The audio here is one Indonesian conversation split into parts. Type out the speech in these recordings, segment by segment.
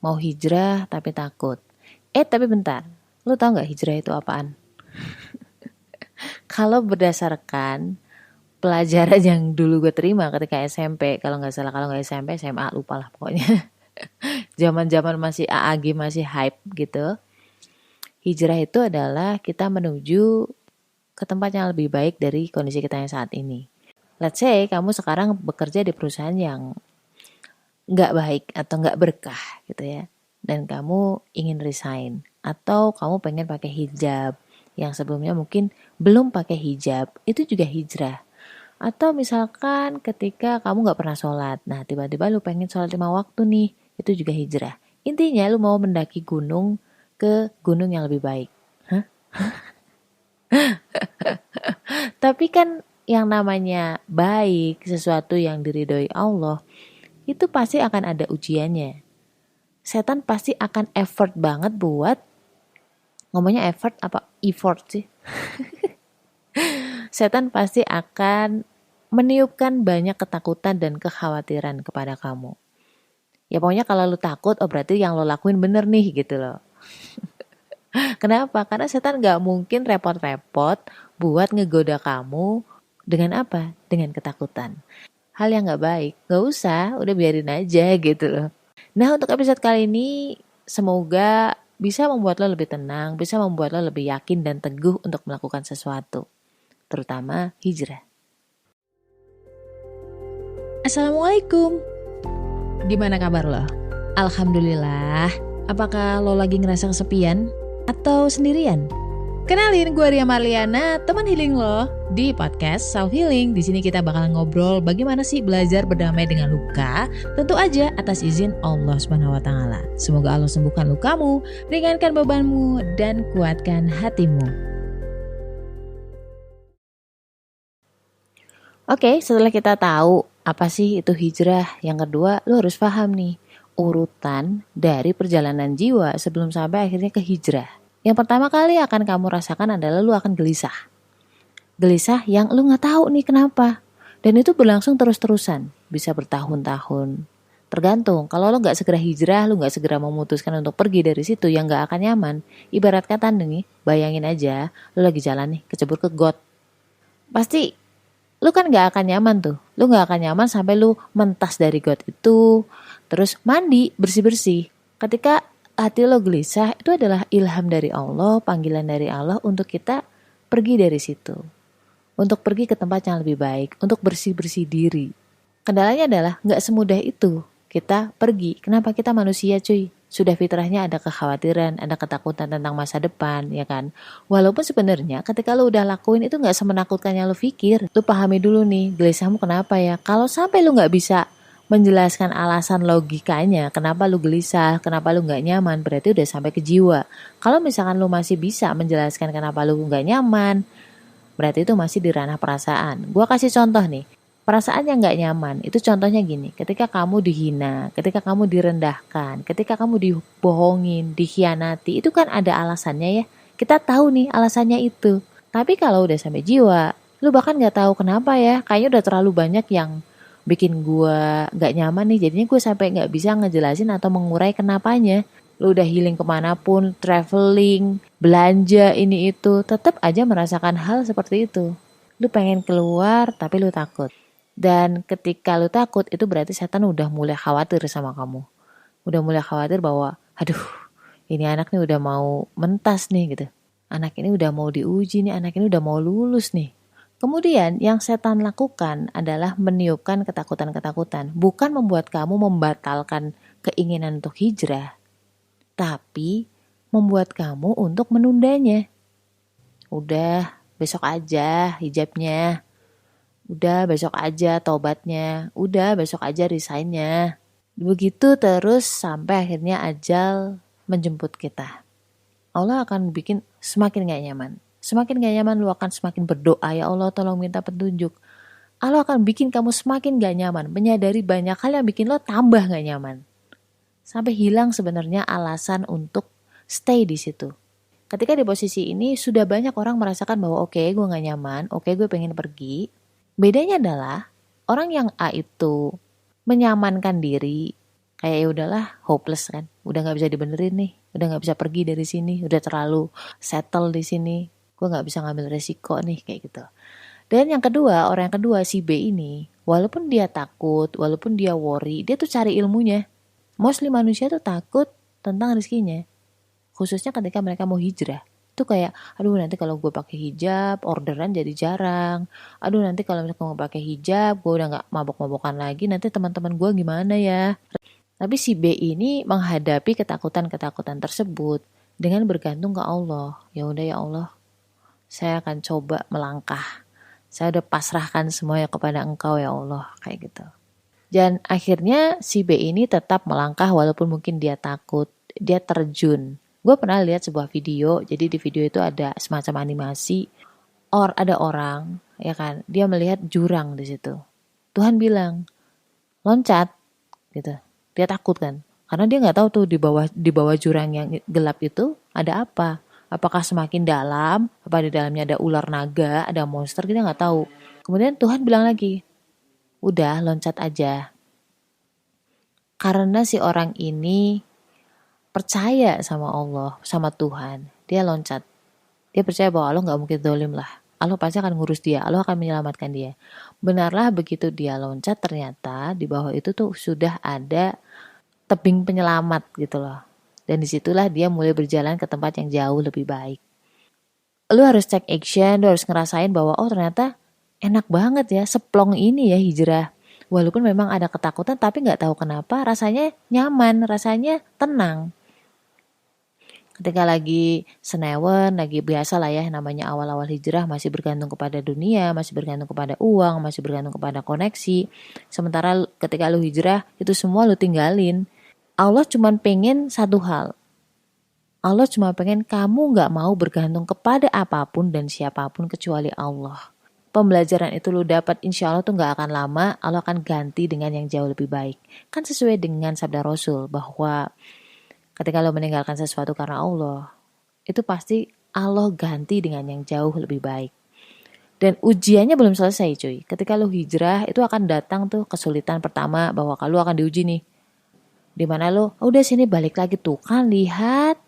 Mau hijrah tapi takut. Tapi bentar, lu tahu nggak hijrah itu apaan? Kalau berdasarkan pelajaran yang dulu gue terima ketika SMP, kalau nggak SMP, SMA, lupa lah pokoknya. Zaman-zaman masih AAG, masih hype gitu. Hijrah itu adalah kita menuju ke tempat yang lebih baik dari kondisi kita yang saat ini. Let's say kamu sekarang bekerja di perusahaan yang nggak baik atau nggak berkah gitu ya, dan kamu ingin resign, atau kamu pengen pakai hijab yang sebelumnya mungkin belum pakai hijab, itu juga hijrah. Atau misalkan ketika kamu nggak pernah sholat, nah tiba-tiba lu pengen sholat 5 waktu nih, itu juga hijrah. Intinya lu mau mendaki gunung ke gunung yang lebih baik. Hah? Tapi kan yang namanya baik, sesuatu yang diridhoi Allah, itu pasti akan ada ujiannya. Setan pasti akan effort banget buat, ngomongnya effort apa effort sih? Setan pasti akan meniupkan banyak ketakutan dan kekhawatiran kepada kamu. Ya pokoknya kalau lu takut, oh berarti yang lo lakuin bener nih gitu loh. Kenapa? Karena setan gak mungkin repot-repot buat ngegoda kamu dengan apa? Dengan ketakutan. Hal yang gak baik, gak usah, udah biarin aja gitu loh. Nah untuk episode kali ini, semoga bisa membuat lo lebih tenang, bisa membuat lo lebih yakin dan teguh untuk melakukan sesuatu. Terutama hijrah. Assalamualaikum. Gimana kabar lo? Alhamdulillah. Apakah lo lagi ngerasa kesepian atau sendirian? Kenalin, gue Ria Marliana, teman healing lo di podcast Self Healing. Di sini kita bakal ngobrol bagaimana sih belajar berdamai dengan luka, tentu aja atas izin Allah Subhanahu wa taala. Semoga Allah sembuhkan lukamu, ringankan bebanmu, dan kuatkan hatimu. Oke, setelah kita tahu apa sih itu hijrah, yang kedua lu harus paham nih urutan dari perjalanan jiwa sebelum sampai akhirnya ke hijrah. Yang pertama kali akan kamu rasakan adalah lu akan gelisah. Gelisah yang lu gak tahu nih kenapa. Dan itu berlangsung terus-terusan, bisa bertahun-tahun. Tergantung, kalau lu gak segera hijrah, lu gak segera memutuskan untuk pergi dari situ yang gak akan nyaman. Ibarat kata nih, bayangin aja lu lagi jalan nih, kecebur ke got. Pasti lu kan gak akan nyaman tuh. Lu gak akan nyaman sampai lu mentas dari got itu, terus mandi, bersih-bersih. Ketika hati lo gelisah, itu adalah ilham dari Allah, panggilan dari Allah untuk kita pergi dari situ. Untuk pergi ke tempat yang lebih baik, untuk bersih-bersih diri. Kendalanya adalah gak semudah itu kita pergi. Kenapa? Kita manusia cuy. Sudah fitrahnya ada kekhawatiran, ada ketakutan tentang masa depan, ya kan? Walaupun sebenarnya ketika lo udah lakuin itu gak semenakutkan yang lo pikir. Lo pahami dulu nih, gelisahmu kenapa ya? Kalau sampai lo gak bisa menjelaskan alasan logikanya, kenapa lu gelisah, kenapa lu gak nyaman, berarti udah sampai ke jiwa. Kalau misalkan lu masih bisa menjelaskan kenapa lu gak nyaman, berarti itu masih di ranah perasaan. Gua kasih contoh nih, perasaan yang gak nyaman, itu contohnya gini, ketika kamu dihina, ketika kamu direndahkan, ketika kamu dibohongin, dikhianati, itu kan ada alasannya ya. Kita tahu nih alasannya itu. Tapi kalau udah sampai jiwa, lu bahkan gak tahu kenapa ya, kayaknya udah terlalu banyak yang bikin gue gak nyaman nih, jadinya gue sampai gak bisa ngejelasin atau mengurai kenapanya. Lu udah healing kemanapun, traveling, belanja ini itu, tetap aja merasakan hal seperti itu. Lu pengen keluar tapi lu takut. Dan ketika lu takut, itu berarti setan udah mulai khawatir sama kamu. Udah mulai khawatir bahwa, aduh ini anak nih udah mau mentas nih gitu. Anak ini udah mau diuji nih, anak ini udah mau lulus nih. Kemudian yang setan lakukan adalah meniupkan ketakutan-ketakutan. Bukan membuat kamu membatalkan keinginan untuk hijrah, tapi membuat kamu untuk menundanya. Udah besok aja hijabnya. Udah besok aja tobatnya. Udah besok aja resignnya. Begitu terus sampai akhirnya ajal menjemput kita. Allah akan bikin semakin gak nyaman. Semakin gak nyaman, lu akan semakin berdoa, ya Allah tolong minta petunjuk. Allah akan bikin kamu semakin gak nyaman, menyadari banyak hal yang bikin lo tambah gak nyaman. Sampai hilang sebenarnya alasan untuk stay di situ. Ketika di posisi ini, sudah banyak orang merasakan bahwa oke, gue gak nyaman, oke, gue pengen pergi. Bedanya adalah, orang yang A itu menyamankan diri, Kayak ya udahlah, hopeless kan. Udah nggak bisa dibenerin nih. Udah nggak bisa pergi dari sini. Udah terlalu settle di sini. Gue nggak bisa ngambil resiko nih kayak gitu. Dan yang kedua, orang yang kedua si B ini, walaupun dia takut, walaupun dia worry, dia tuh cari ilmunya. Mostly manusia tuh takut tentang rezekinya. Khususnya ketika mereka mau hijrah. Itu kayak, aduh nanti kalau gue pakai hijab, orderan jadi jarang. Aduh nanti kalau misalnya mau pakai hijab, gue udah nggak mabok-mabokan lagi. Nanti teman-teman gue gimana ya? Tapi si B ini menghadapi ketakutan-ketakutan tersebut dengan bergantung ke Allah. Ya udah ya Allah, saya akan coba melangkah. Saya udah pasrahkan semuanya kepada Engkau ya Allah, kayak gitu. Dan akhirnya si B ini tetap melangkah walaupun mungkin dia takut, dia terjun. Gue pernah lihat sebuah video, jadi di video itu ada semacam animasi, ada orang, ya kan, dia melihat jurang di situ. Tuhan bilang, loncat, gitu. Dia takut kan, karena dia nggak tahu tuh di bawah jurang yang gelap itu ada apa. Apakah semakin dalam, apa di dalamnya ada ular naga, ada monster, kita nggak tahu. Kemudian Tuhan bilang lagi, udah loncat aja. Karena si orang ini percaya sama Allah, sama Tuhan, dia loncat. Dia percaya bahwa Allah nggak mungkin zalim lah. Allah pasti akan ngurus dia, Allah akan menyelamatkan dia. Benarlah begitu dia loncat, ternyata di bawah itu tuh sudah ada tebing penyelamat gitu loh. Dan disitulah dia mulai berjalan ke tempat yang jauh lebih baik. Lu harus take action, lu harus ngerasain bahwa oh ternyata enak banget ya, seplong ini ya hijrah. Walaupun memang ada ketakutan tapi nggak tahu kenapa rasanya nyaman, rasanya tenang. Ketika lagi senewen, lagi biasa lah ya namanya awal-awal hijrah masih bergantung kepada dunia, masih bergantung kepada uang, masih bergantung kepada koneksi. Sementara ketika lu hijrah itu semua lu tinggalin. Allah cuma pengen satu hal. Allah cuma pengen kamu gak mau bergantung kepada apapun dan siapapun kecuali Allah. Pembelajaran itu lu dapat insya Allah tuh gak akan lama, Allah akan ganti dengan yang jauh lebih baik. Kan sesuai dengan sabda Rasul bahwa ketika lu meninggalkan sesuatu karena Allah, itu pasti Allah ganti dengan yang jauh lebih baik. Dan ujiannya belum selesai cuy. Ketika lu hijrah itu akan datang tuh kesulitan pertama bahwa kalau akan diuji nih. Dimana lo, oh, udah sini balik lagi tuh kan lihat,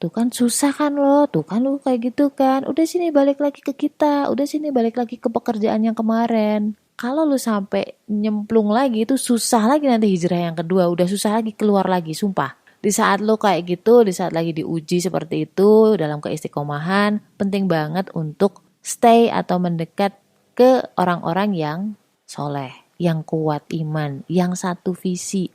tuh kan susah kan lo, tuh kan lo kayak gitu kan, udah sini balik lagi ke kita, udah sini balik lagi ke pekerjaan yang kemarin. Kalau lo sampai nyemplung lagi itu susah lagi nanti hijrah yang kedua, udah susah lagi keluar lagi, sumpah. Di saat lo kayak gitu, di saat lagi diuji seperti itu dalam keistiqomahan, penting banget untuk stay atau mendekat ke orang-orang yang soleh, yang kuat iman, yang satu visi.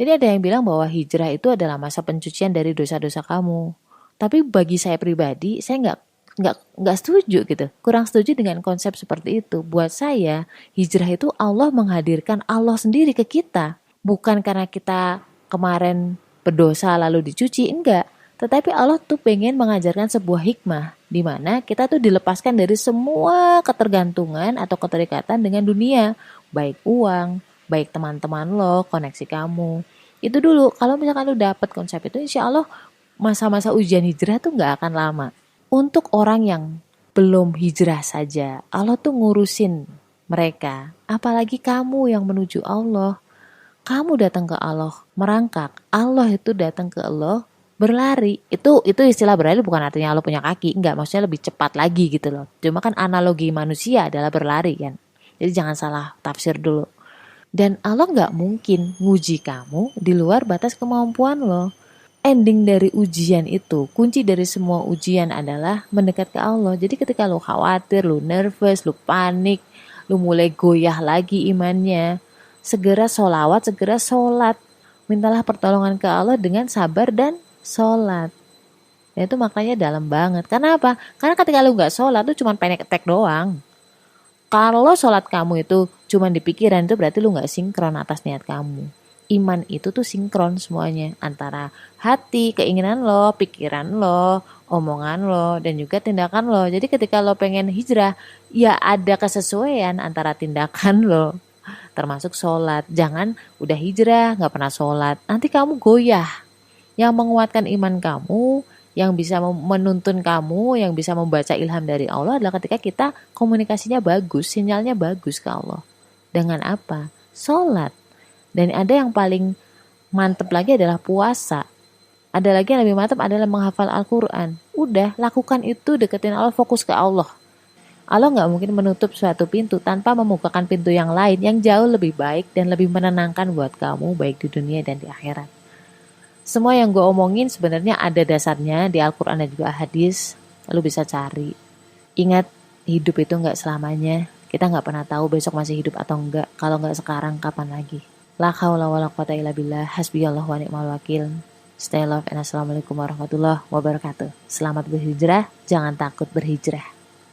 Jadi ada yang bilang bahwa hijrah itu adalah masa pencucian dari dosa-dosa kamu. Tapi bagi saya pribadi, saya nggak setuju gitu. Kurang setuju dengan konsep seperti itu. Buat saya, hijrah itu Allah menghadirkan Allah sendiri ke kita. Bukan karena kita kemarin berdosa lalu dicuci, enggak. Tetapi Allah tuh pengen mengajarkan sebuah hikmah di mana kita tuh dilepaskan dari semua ketergantungan atau keterikatan dengan dunia, baik uang, baik teman-teman lo, koneksi kamu. Itu dulu, kalau misalkan lo dapet konsep itu, insya Allah masa-masa ujian hijrah tuh gak akan lama. Untuk orang yang belum hijrah saja, Allah tuh ngurusin mereka. Apalagi kamu yang menuju Allah. Kamu datang ke Allah, merangkak. Allah itu datang ke Allah, berlari. Itu istilah berlari bukan artinya Allah punya kaki. Enggak, maksudnya lebih cepat lagi gitu loh. Cuma kan analogi manusia adalah berlari kan. Jadi jangan salah tafsir dulu. Dan Allah gak mungkin nguji kamu di luar batas kemampuan lo. Ending dari ujian itu, kunci dari semua ujian adalah mendekat ke Allah. Jadi ketika lo khawatir, lo nervous, lo panik, lo mulai goyah lagi imannya, segera sholawat, segera sholat. Mintalah pertolongan ke Allah dengan sabar dan sholat. Dan itu maknanya dalam banget. Karena apa? Karena ketika lo gak sholat, lo cuma panic attack doang. Kalau sholat kamu itu cuma di pikiran, itu berarti lu gak sinkron atas niat kamu. Iman itu tuh sinkron semuanya. Antara hati, keinginan lo, pikiran lo, omongan lo, dan juga tindakan lo. Jadi ketika lo pengen hijrah, ya ada kesesuaian antara tindakan lo. Termasuk sholat. Jangan udah hijrah, gak pernah sholat. Nanti kamu goyah. Yang menguatkan iman kamu, yang bisa menuntun kamu, yang bisa membaca ilham dari Allah adalah ketika kita komunikasinya bagus, sinyalnya bagus ke Allah. Dengan apa? Sholat. Dan ada yang paling mantep lagi adalah puasa. Ada lagi yang lebih mantap adalah menghafal Al-Quran. Udah, lakukan itu, deketin Allah, fokus ke Allah. Allah nggak mungkin menutup suatu pintu tanpa membukakan pintu yang lain yang jauh lebih baik dan lebih menenangkan buat kamu, baik di dunia dan di akhirat. Semua yang gue omongin sebenarnya ada dasarnya di Al-Quran dan juga hadis. Lu bisa cari. Ingat, hidup itu nggak selamanya. Kita nggak pernah tahu besok masih hidup atau enggak. Kalau nggak sekarang, kapan lagi? La haula wala quwata illa billah. Hasbiyallahu wa ni'mal wakil. Stay love and assalamualaikum warahmatullahi wabarakatuh. Selamat berhijrah, jangan takut berhijrah.